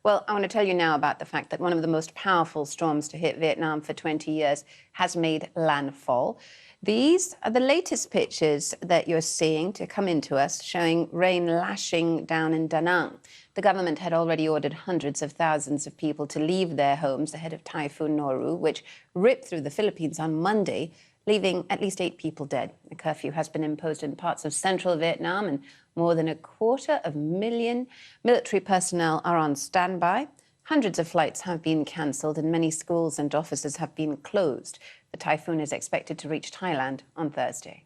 Well, I want to tell you now about the fact that one of the most powerful storms to hit Vietnam for 20 years has made landfall. These are the latest pictures that you're seeing to come into us, showing rain lashing down in Da Nang. The government had already ordered hundreds of thousands of people to leave their homes ahead of Typhoon Noru, which ripped through the Philippines on Monday, leaving at least 8 people dead. A curfew has been imposed in parts of central Vietnam, and more than 250,000 military personnel are on standby. Hundreds of flights have been cancelled and many schools and offices have been closed. The typhoon is expected to reach Thailand on Thursday.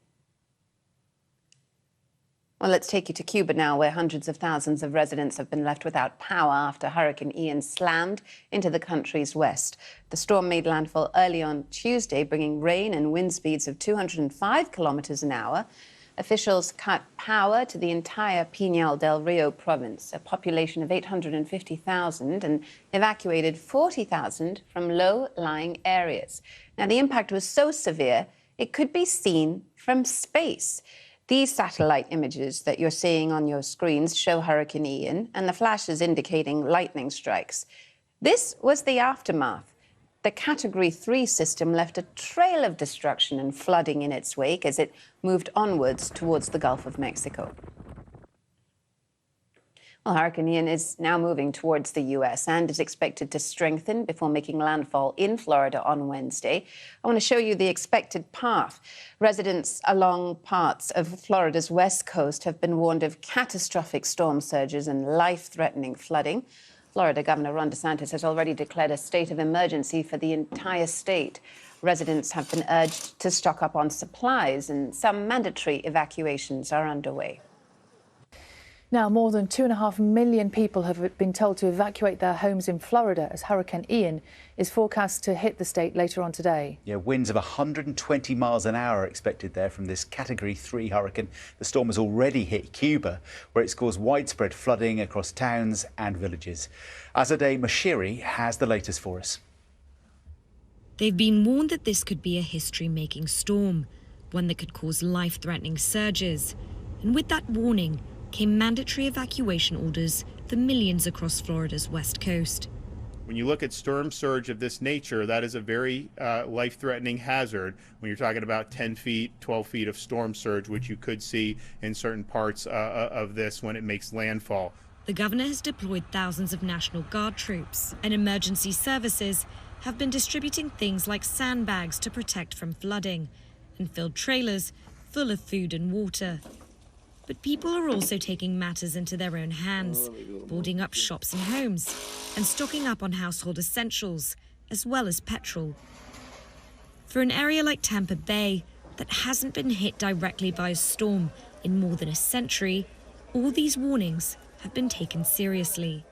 Well, let's take you to Cuba now, where hundreds of thousands of residents have been left without power after Hurricane Ian slammed into the country's west. The storm made landfall early on Tuesday, bringing rain and wind speeds of 205 kilometers an hour. Officials cut power to the entire Pinar del Rio province, a population of 850,000, and evacuated 40,000 from low-lying areas. Now, the impact was so severe, it could be seen from space. These satellite images that you're seeing on your screens show Hurricane Ian and the flashes indicating lightning strikes. This was the aftermath. The Category 3 system left a trail of destruction and flooding in its wake as it moved onwards towards the Gulf of Mexico. Well, Hurricane Ian is now moving towards the U.S. and is expected to strengthen before making landfall in Florida on Wednesday. I want to show you the expected path. Residents along parts of Florida's west coast have been warned of catastrophic storm surges and life-threatening flooding. Florida Governor Ron DeSantis has already declared a state of emergency for the entire state. Residents have been urged to stock up on supplies, and some mandatory evacuations are underway. Now, more than 2.5 million people have been told to evacuate their homes in Florida as Hurricane Ian is forecast to hit the state later on today. Yeah, winds of 120 miles an hour are expected there from this Category 3 hurricane. The storm has already hit Cuba, where it's caused widespread flooding across towns and villages. Azadeh Mashiri has the latest for us. They've been warned that this could be a history-making storm, one that could cause life-threatening surges. And with that warning came mandatory evacuation orders for millions across Florida's west coast. When you look at storm surge of this nature, that is a very life-threatening hazard when you're talking about 10 feet, 12 feet of storm surge, which you could see in certain parts of this when it makes landfall. The governor has deployed thousands of National Guard troops, and emergency services have been distributing things like sandbags to protect from flooding and filled trailers full of food and water. But people are also taking matters into their own hands, boarding up shops and homes and stocking up on household essentials, as well as petrol. For an area like Tampa Bay that hasn't been hit directly by a storm in more than a century, all these warnings have been taken seriously.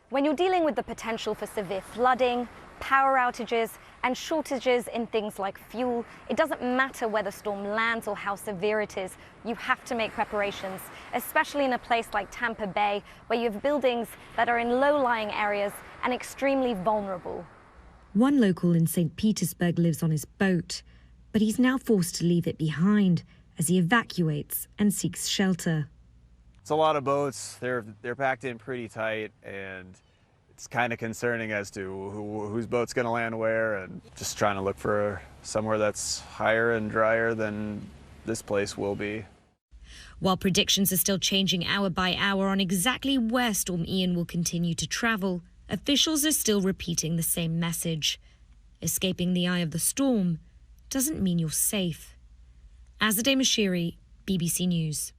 When you're dealing with the potential for severe flooding, power outages and shortages in things like fuel, it doesn't matter where the storm lands or how severe it is, you have to make preparations, especially in a place like Tampa Bay, where you have buildings that are in low-lying areas and extremely vulnerable. One local in St. Petersburg lives on his boat, but he's now forced to leave it behind as he evacuates and seeks shelter. It's a lot of boats. They're packed in pretty tight, and it's kind of concerning as to whose boat's going to land where, and just trying to look for somewhere that's higher and drier than this place will be. While predictions are still changing hour by hour on exactly where Storm Ian will continue to travel, officials are still repeating the same message. Escaping the eye of the storm doesn't mean you're safe. Azadeh Mashiri, BBC News.